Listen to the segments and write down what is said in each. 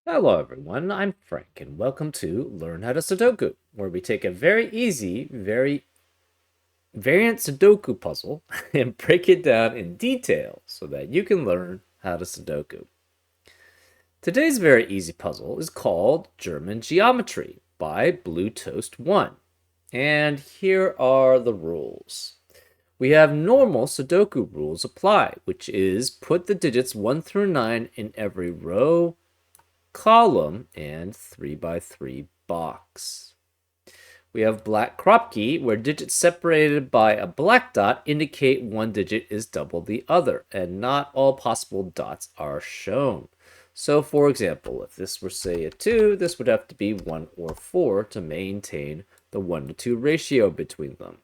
Hello everyone, I'm Frank and welcome to Learn How to Sudoku, where we take a very easy, very variant Sudoku puzzle and break it down in detail so that you can learn how to Sudoku. Today's very easy puzzle is called German Geometry by Blue Toast 1. And here are the rules. We have normal Sudoku rules apply, which is put the digits 1 through 9 in every row, column, and 3 by 3 box. We have black Kropke, where digits separated by a black dot indicate one digit is double the other, and not all possible dots are shown. So, for example, if this were, say, a 2, this would have to be 1 or 4 to maintain the 1 to 2 ratio between them.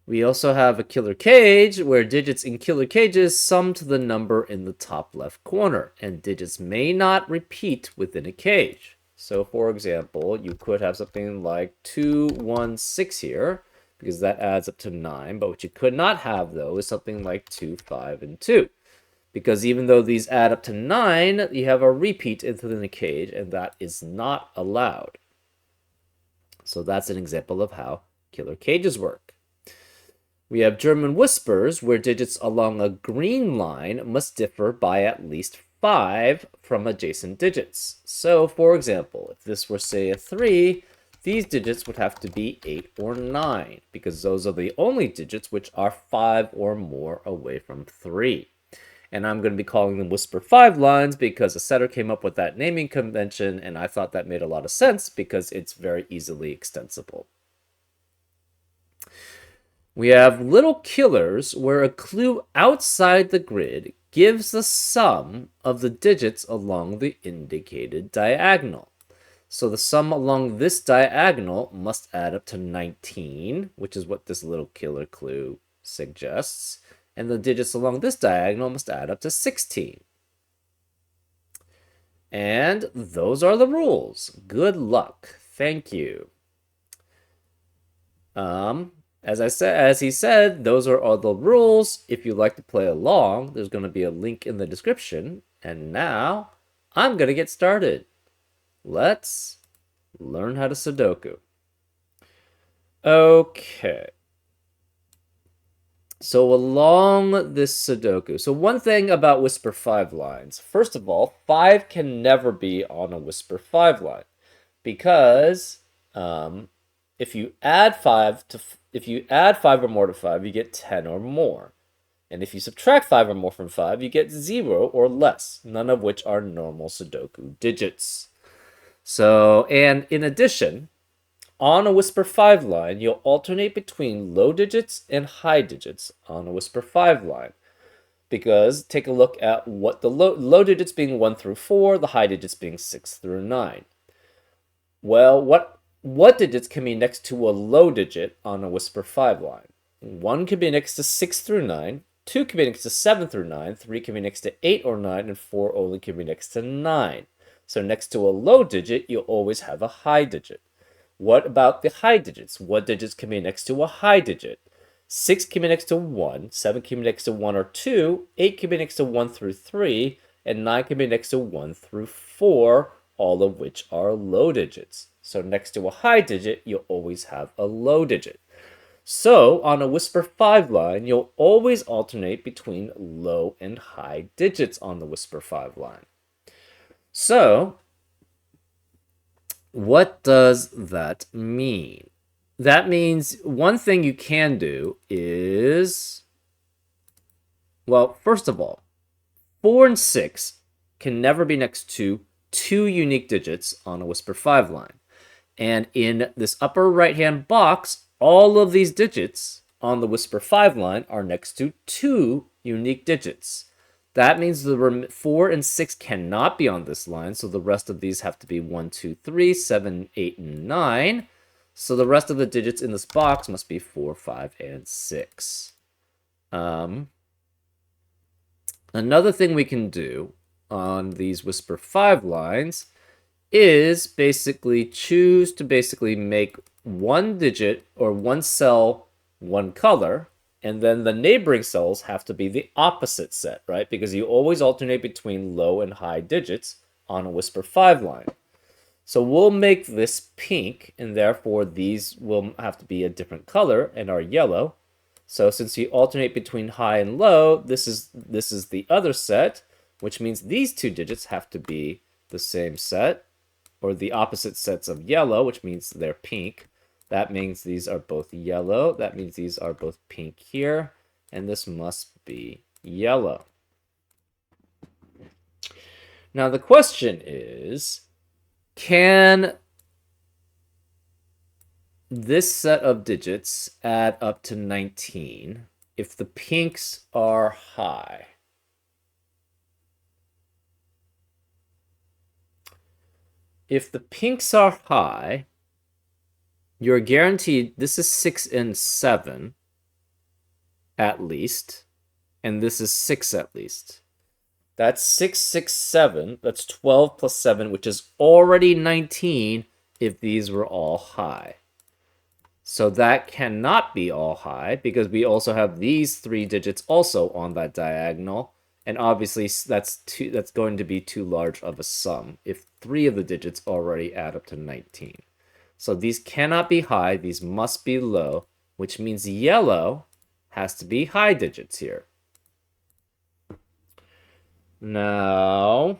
We also have a killer cage, where digits in killer cages sum to the number in the top left corner, and digits may not repeat within a cage. So, for example, you could have something like 2, 1, 6 here, because that adds up to 9. But what you could not have, though, is something like 2, 5, and 2. Because even though these add up to 9, you have a repeat within the cage, and that is not allowed. So that's an example of how killer cages work. We have German whispers, where digits along a green line must differ by at least 5 from adjacent digits. So, for example, if this were, say, a 3, these digits would have to be 8 or 9, because those are the only digits which are 5 or more away from 3. And I'm going to be calling them Whisper 5 lines because a setter came up with that naming convention, and I thought that made a lot of sense because it's very easily extensible. We have little killers, where a clue outside the grid gives the sum of the digits along the indicated diagonal. So the sum along this diagonal must add up to 19, which is what this little killer clue suggests. And the digits along this diagonal must add up to 16. And those are the rules. Good luck. Thank you. As he said, those are all the rules. If you'd like to play along, there's going to be a link in the description. And now, I'm going to get started. Let's learn how to Sudoku. Okay. So along this Sudoku, so one thing about Whisper 5 lines. First of all, 5 can never be on a Whisper 5 line. Because if you add 5 or more to 5, you get 10 or more. And if you subtract 5 or more from 5, you get 0 or less, none of which are normal Sudoku digits. So, and in addition, on a Whisper 5 line, you'll alternate between low digits and high digits on a Whisper 5 line. Because take a look at what the low digits being 1 through 4, the high digits being 6 through 9. Well, what digits can be next to a low digit on a Whisper 5 line? 1 can be next to 6 through 9, 2 can be next to 7 through 9, 3 can be next to 8 or 9, and 4 only can be next to 9. So next to a low digit, you'll always have a high digit. What about the high digits? What digits can be next to a high digit? 6 can be next to 1, 7 can be next to 1 or 2, 8 can be next to 1 through 3, and 9 can be next to 1 through 4, all of which are low digits. So next to a high digit, you'll always have a low digit. So on a Whisper 5 line, you'll always alternate between low and high digits on the Whisper 5 line. So what does that mean? That means one thing you can do is, well, first of all, 4 and 6 can never be next to 2 unique digits on a Whisper 5 line. And in this upper right-hand box, all of these digits on the Whisper 5 line are next to 2 unique digits. That means the 4 and 6 cannot be on this line, so the rest of these have to be 1, 2, 3, 7, 8, and 9. So the rest of the digits in this box must be 4, 5, and 6. Another thing we can do on these Whisper 5 lines is basically choose to basically make one digit or one cell one color, And then the neighboring cells have to be the opposite set, right? Because you always alternate between low and high digits on a Whisper 5 line. So we'll make this pink, and therefore these will have to be a different color and are yellow. So since you alternate between high and low, this is the other set, which means these two digits have to be the same set, or the opposite sets of yellow, which means they're pink. That means these are both yellow. That means these are both pink here, and this must be yellow. Now the question is, can this set of digits add up to 19 if the pinks are high? If the pinks are high, you're guaranteed this is 6 and 7 at least, and this is 6 at least. That's 6, 6, 7. That's 12 plus 7, which is already 19 if these were all high. So that cannot be all high because we also have these 3 digits also on that diagonal. And obviously that's going to be too large of a sum if 3 of the digits already add up to 19. So these cannot be high, these must be low, which means yellow has to be high digits here. Now,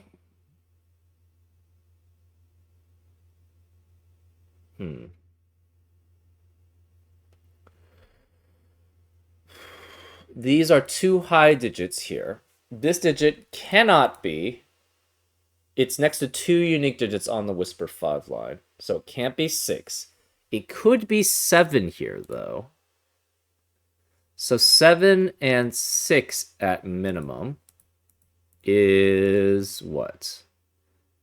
these are 2 high digits here. This digit cannot be, it's next to 2 unique digits on the Whisper 5 line, so it can't be 6. It could be 7 here, though. So 7 and 6 at minimum is what?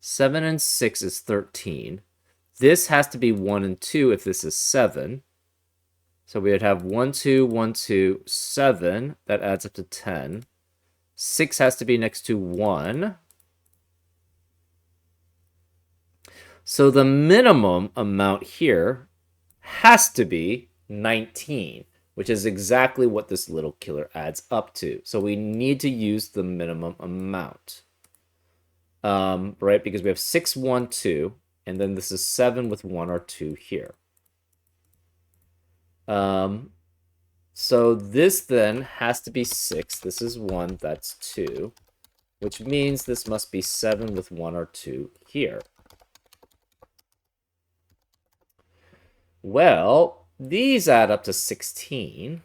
7 and 6 is 13. This has to be 1 and 2 if this is 7. So we would have 1, 2, 1, 2, 7. That adds up to 10. 6 has to be next to 1. So the minimum amount here has to be 19, which is exactly what this little killer adds up to. So we need to use the minimum amount, right? Because we have 6, 1, 2, and then this is 7 with 1 or 2 here. So this then has to be 6. This is 1, that's 2, which means this must be 7 with 1 or 2 here. Well, these add up to 16.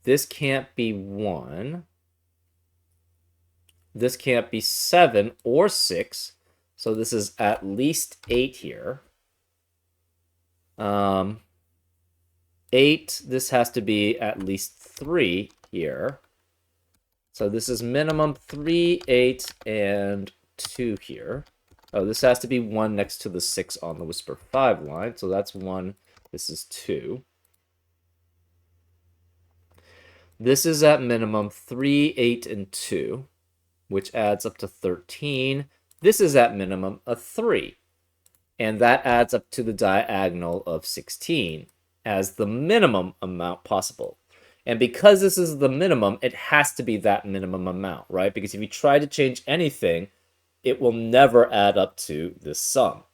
This can't be 1. This can't be 7 or 6. So this is at least 8 here. 8, this has to be at least 3 here. So this is minimum 3, 8, and 2 here. Oh, this has to be 1 next to the 6 on the Whisper 5 line. So that's 1. This is 2. This is at minimum 3, 8, and 2, which adds up to 13. This is at minimum a 3. And that adds up to the diagonal of 16 as the minimum amount possible. And because this is the minimum, it has to be that minimum amount, right? Because if you try to change anything, it will never add up to this sum.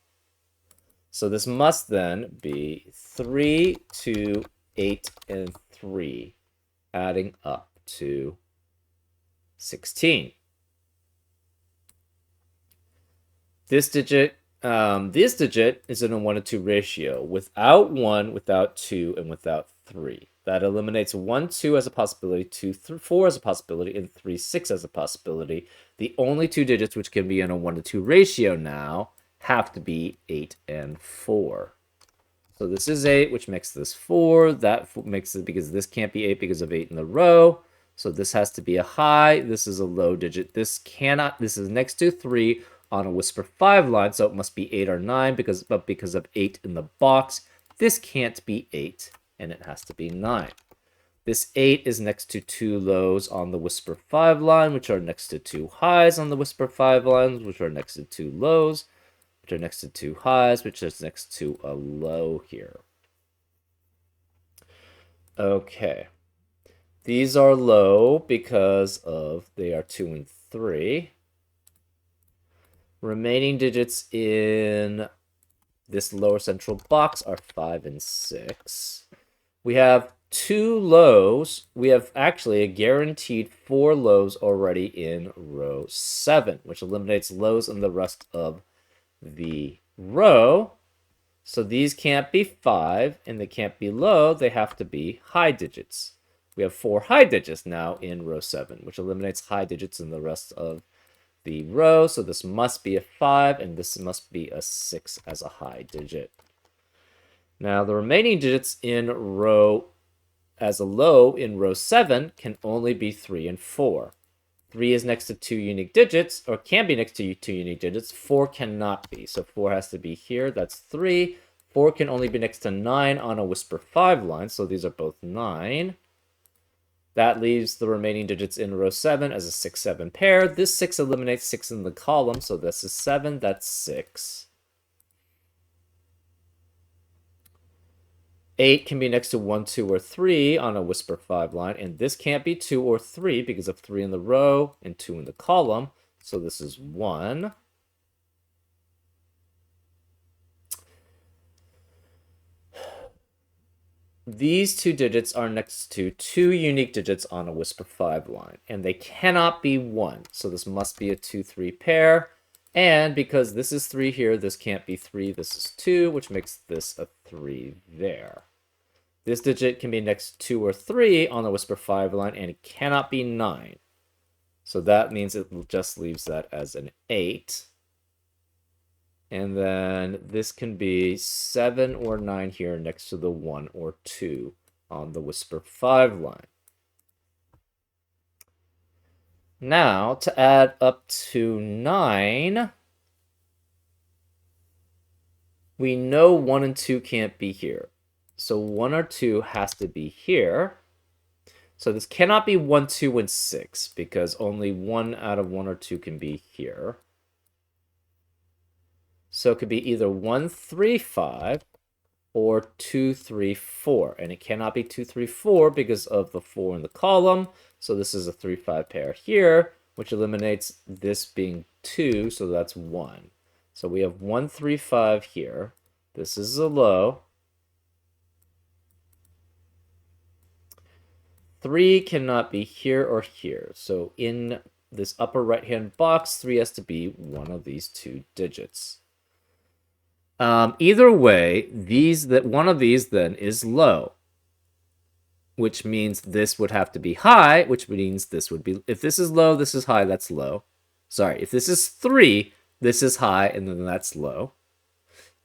So this must then be 3, 2, 8, and 3, adding up to 16. This digit is in a 1 to 2 ratio, without 1, without 2, and without 3. That eliminates 1, 2 as a possibility, 2, 4 as a possibility, and 3, 6 as a possibility. The only 2 digits which can be in a 1 to 2 ratio now have to be 8 and 4. So this is 8, which makes this 4. That makes it, because this can't be 8 because of 8 in the row. So this has to be a high. This is a low digit. This is next to 3 on a Whisper 5 line, so it must be 8 or 9, but because of 8 in the box, this can't be 8, and it has to be 9. This 8 is next to 2 lows on the Whisper 5 line, which are next to 2 highs on the Whisper 5 lines, which are next to 2 lows, which are next to 2 highs, which is next to a low here. Okay. These are low because of they are 2 and 3. Remaining digits in this lower central box are 5 and 6. We have 2 lows. We have actually a guaranteed 4 lows already in row 7, which eliminates lows in the rest of the row. So these can't be 5, and they can't be low. They have to be high digits. We have 4 high digits now in row 7, which eliminates high digits in the rest of the row. So this must be a 5, and this must be a 6 as a high digit. Now, the remaining digits in row as a low in row 7 can only be 3 and 4. 3 is next to 2 unique digits, or can be next to 2 unique digits. 4 cannot be. So 4 has to be here. That's 3. 4 can only be next to 9 on a Whisper 5 line. So these are both 9. That leaves the remaining digits in row 7 as a 6-7 pair. This 6 eliminates 6 in the column. So this is 7. That's 6. 8 can be next to 1, 2, or 3 on a Whisper 5 line, and this can't be 2 or 3 because of 3 in the row and 2 in the column, so this is 1. These 2 digits are next to 2 unique digits on a Whisper 5 line, and they cannot be 1, so this must be a 2-3 pair, and because this is 3 here, this can't be 3, this is 2, which makes this a 3 there. This digit can be next to 2 or 3 on the Whisper 5 line, and it cannot be 9. So that means it just leaves that as an 8. And then this can be 7 or 9 here next to the 1 or 2 on the Whisper 5 line. Now, to add up to 9, we know 1 and 2 can't be here. So 1 or 2 has to be here. So this cannot be 1, 2, and 6 because only 1 out of 1 or 2 can be here. So it could be either 1, 3, 5 or 2, 3, 4. And it cannot be 2, 3, 4 because of the 4 in the column. So this is a 3, 5 pair here, which eliminates this being 2, so that's 1. So we have 1, 3, 5 here. This is a low. 3 cannot be here or here. So in this upper right-hand box, 3 has to be one of these 2 digits. Either way, one of these then is low, which means this would have to be high, which means this would be, if this is low, this is high, that's low. Sorry, if this is 3, this is high, and then that's low.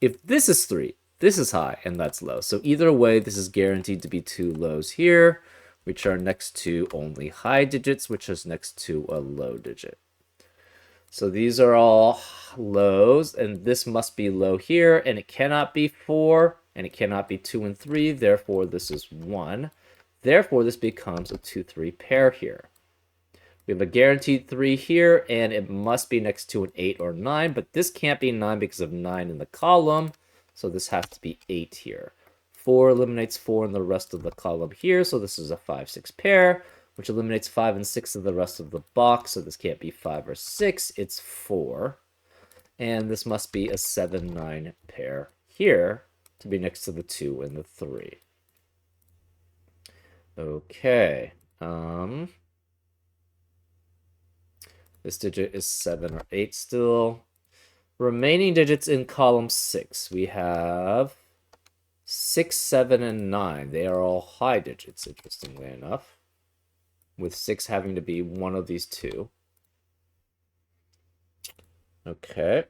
If this is 3, this is high, and that's low. So either way, this is guaranteed to be 2 lows here, which are next to only high digits, which is next to a low digit. So these are all lows, and this must be low here, and it cannot be 4, and it cannot be 2 and 3, therefore this is 1. Therefore, this becomes a 2, 3 pair here. We have a guaranteed 3 here, and it must be next to an 8 or 9, but this can't be 9 because of 9 in the column, so this has to be 8 here. 4 eliminates 4 in the rest of the column here, so this is a 5, 6 pair, which eliminates 5 and 6 in the rest of the box, so this can't be 5 or 6, it's 4. And this must be a 7, 9 pair here to be next to the 2 and the 3. Okay. This digit is 7 or 8 still. Remaining digits in column 6. We have 6, 7, and 9. They are all high digits, interestingly enough, with 6 having to be one of these 2. Okay.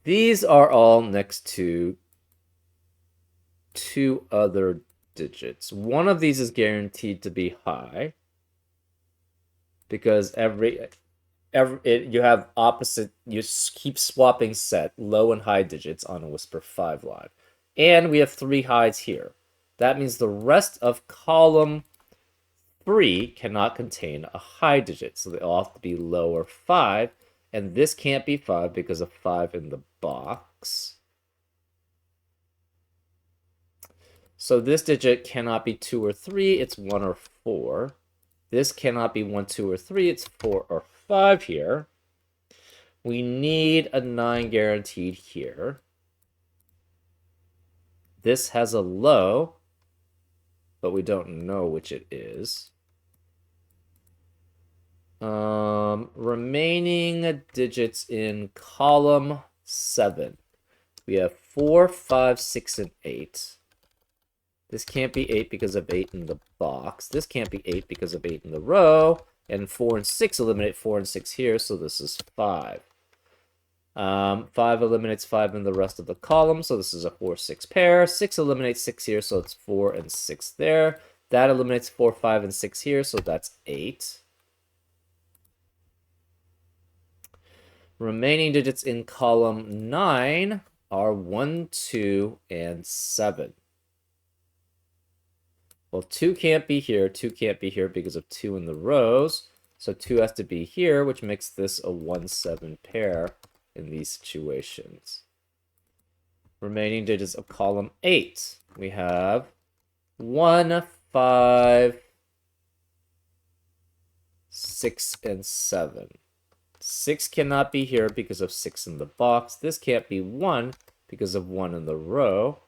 These are all next to 2 other digits. One of these is guaranteed to be high because you have opposite, you keep swapping set low and high digits on a Whisper 5 line. And we have 3 highs here. That means the rest of column 3 cannot contain a high digit, so they all have to be low or 5, and this can't be 5 because of 5 in the box. So this digit cannot be 2 or 3, it's 1 or 4. This cannot be 1, 2, or 3, it's 4 or 5 here. We need a 9 guaranteed here. This has a low, but we don't know which it is. Remaining digits in column 7. We have 4, 5, 6, and 8. This can't be 8 because of 8 in the box. This can't be 8 because of 8 in the row. And 4 and 6 eliminate 4 and 6 here, so this is 5. 5 eliminates 5 in the rest of the column, so this is a 4, 6 pair. 6 eliminates 6 here, so it's 4 and 6 there. That eliminates 4, 5, and 6 here, so that's 8. Remaining digits in column 9 are 1, 2, and 7. Well, 2 can't be here. 2 can't be here because of 2 in the rows. So 2 has to be here, which makes this a 1, 7 pair in these situations. Remaining digits of column 8. We have 1, 5, 6, and 7. 6 cannot be here because of 6 in the box. This can't be 1 because of 1 in the row.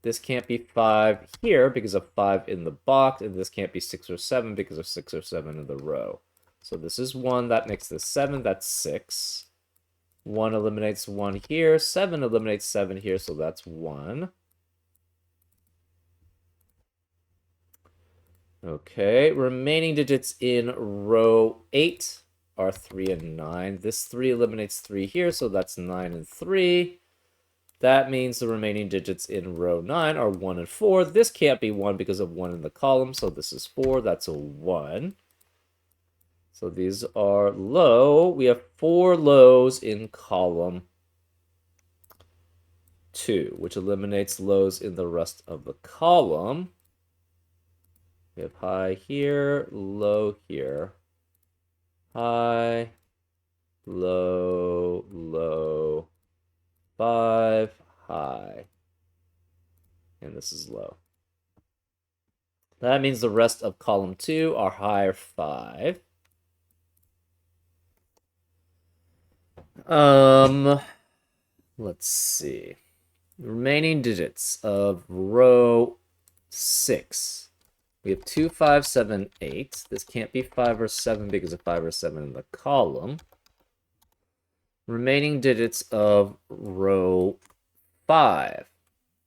This can't be 5 here because of 5 in the box, and this can't be 6 or 7 because of 6 or 7 in the row. So this is 1, that makes this 7, that's 6. 1 eliminates 1 here, 7 eliminates 7 here, so that's 1. Okay, remaining digits in row 8 are 3 and 9. This 3 eliminates 3 here, so that's 9 and 3. That means the remaining digits in row 9 are 1 and 4. This can't be 1 because of 1 in the column, so this is 4. That's a 1. So these are low. We have 4 lows in column 2, which eliminates lows in the rest of the column. We have high here, low here. High, low, low. 5, high. And this is low. That means the rest of column 2 are high or 5. Let's see. Remaining digits of row 6. We have 2, 5, 7, 8. This can't be 5 or 7 because of 5 or 7 in the column. Remaining digits of row 5.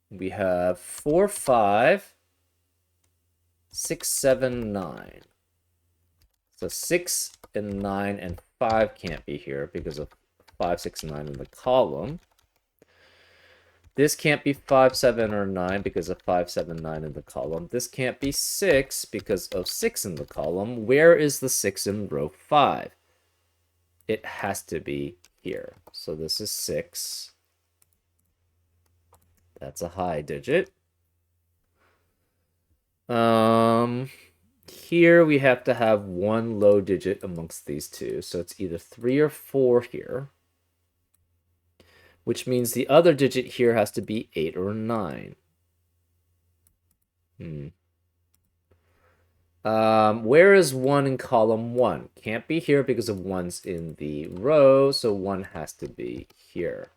We have 4, 5, 6, 7, 9. So 6 and 9 and 5 can't be here because of 5, 6, and 9 in the column. This can't be 5, 7, or 9 because of 5, 7, 9 in the column. This can't be 6 because of 6 in the column. Where is the 6 in row 5? It has to be here. So this is 6. That's a high digit. Here we have to have one low digit amongst these two. So it's either 3 or 4 here, which means the other digit here has to be 8 or 9. Where is 1 in column 1? Can't be here because of 1's in the row, so 1 has to be here.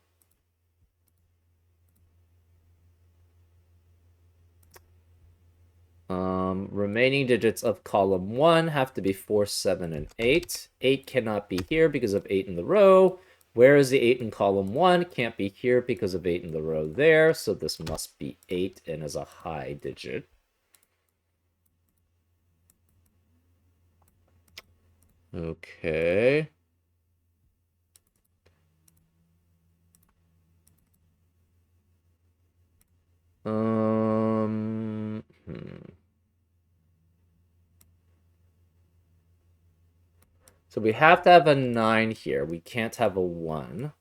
Remaining digits of column 1 have to be 4, 7, and 8. 8 cannot be here because of 8 in the row. Where is the 8 in column 1? Can't be here because of 8 in the row there, so this must be 8 and is a high digit. Okay. So we have to have a 9 here. We can't have a 1.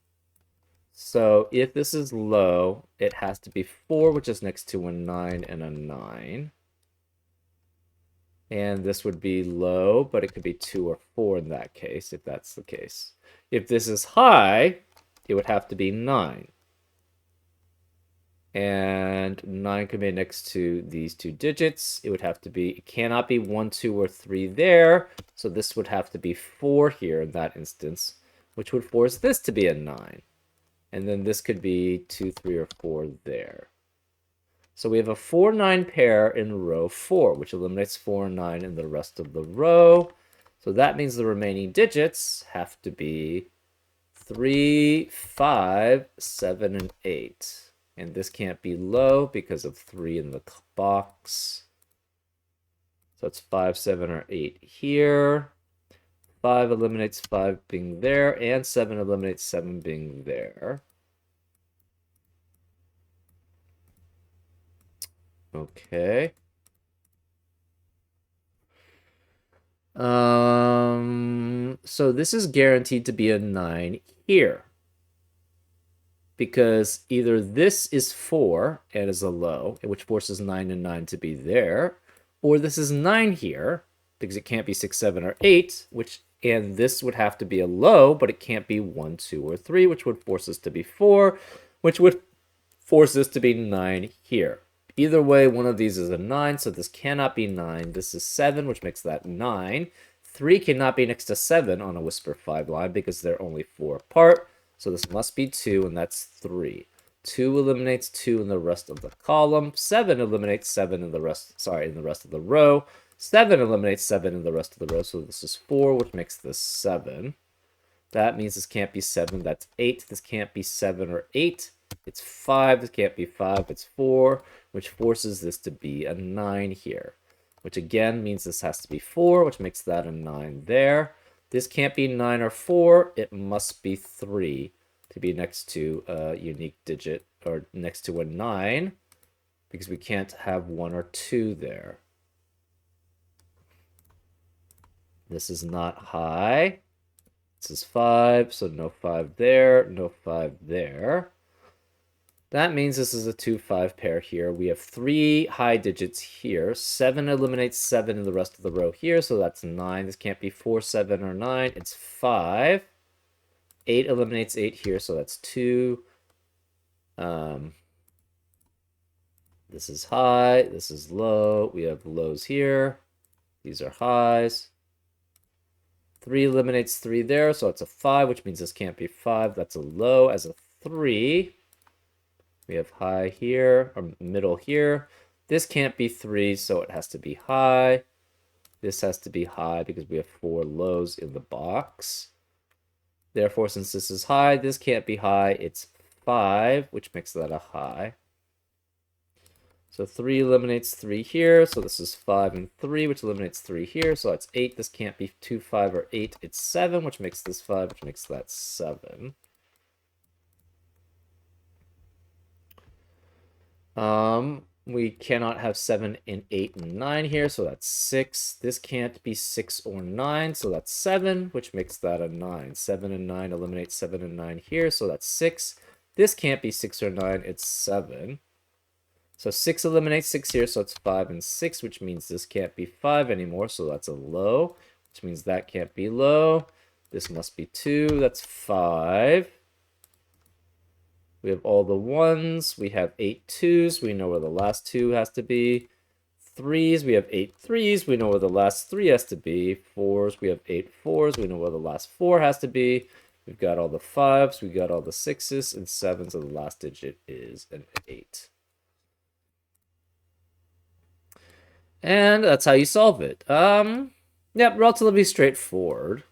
So if this is low, it has to be 4, which is next to a 9 and a 9. And this would be low, but it could be 2 or 4 in that case, if that's the case. If this is high, it would have to be 9. and 9 can be next to these two digits. It would have to be, it cannot be 1, 2, or 3 there, so this would have to be 4 here in that instance, which would force this to be a 9. And then this could be 2, 3, or 4 there. So we have a 4, 9 pair in row 4, which eliminates 4 and 9 in the rest of the row. So that means the remaining digits have to be 3, 5, 7, and 8. And this can't be low because of 3 in the box. So it's 5, 7, or 8 here. 5 eliminates 5 being there, and 7 eliminates 7 being there. Okay. So this is guaranteed to be a 9 here. Because either this is 4 and is a low, which forces 9 and 9 to be there, or this is 9 here, because it can't be 6, 7, or 8, and this would have to be a low, but it can't be 1, 2, or 3, which would force us to be 4, which would force this to be 9 here. Either way, one of these is a 9, so this cannot be 9. This is 7, which makes that 9. 3 cannot be next to 7 on a Whisper 5 line because they're only 4 apart. So this must be 2, and that's 3. 2 eliminates 2 in the rest of the column. 7 eliminates 7 in the rest, in the rest of the row. 7 eliminates 7 in the rest of the row, so this is 4, which makes this 7. That means this can't be 7, that's 8. This can't be 7 or 8. It's 5, this can't be 5, it's 4, which forces this to be a 9 here. Which again means this has to be 4, which makes that a 9 there. This can't be 9 or 4, it must be 3 to be next to a unique digit, or next to a 9, because we can't have 1 or 2 there. This is not high. This is 5, so no 5 there, no 5 there. That means this is a 2, 5 pair here. We have 3 high digits here. 7 eliminates 7 in the rest of the row here, so that's 9. This can't be 4, 7, or 9. It's 5. 8 eliminates 8 here, so that's 2. This is high. This is low. We have lows here. These are highs. 3 eliminates 3 there, so it's a 5, which means this can't be 5. That's a low as a 3. We have high here, or middle here. This can't be 3, so it has to be high. This has to be high because we have 4 lows in the box. Therefore, since this is high, this can't be high. It's 5, which makes that a high. So 3 eliminates 3 here, so this is 5 and 3, which eliminates 3 here, so that's 8. This can't be 2, 5, or 8. It's 7, which makes this 5, which makes that 7. We cannot have 7 and 8 and 9 here, so that's 6. This can't be 6 or 9, so that's 7, which makes that a 9. 7 and 9 eliminate 7 and 9 here, so that's 6. This can't be 6 or 9, it's 7. So 6 eliminates 6 here, so it's 5 and 6, which means this can't be 5 anymore, so that's a low, which means that can't be low. This must be 2, that's 5. We have all the 1s. We have 8 2s. We know where the last 2 has to be. 3s. We have 8 3s. We know where the last 3 has to be. 4s. We have 8 4s. We know where the last 4 has to be. We've got all the 5s. We got all the 6s and 7s. So the last digit is an 8. And that's how you solve it. Yeah, relatively straightforward.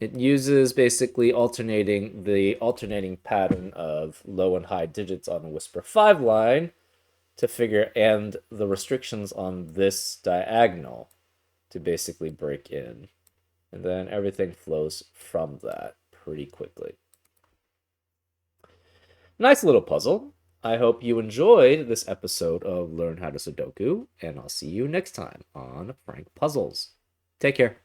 It uses basically the alternating pattern of low and high digits on a Whisper 5 line to figure, and the restrictions on this diagonal to basically break in. And then everything flows from that pretty quickly. Nice little puzzle. I hope you enjoyed this episode of Learn How to Sudoku, and I'll see you next time on Frank Puzzles. Take care.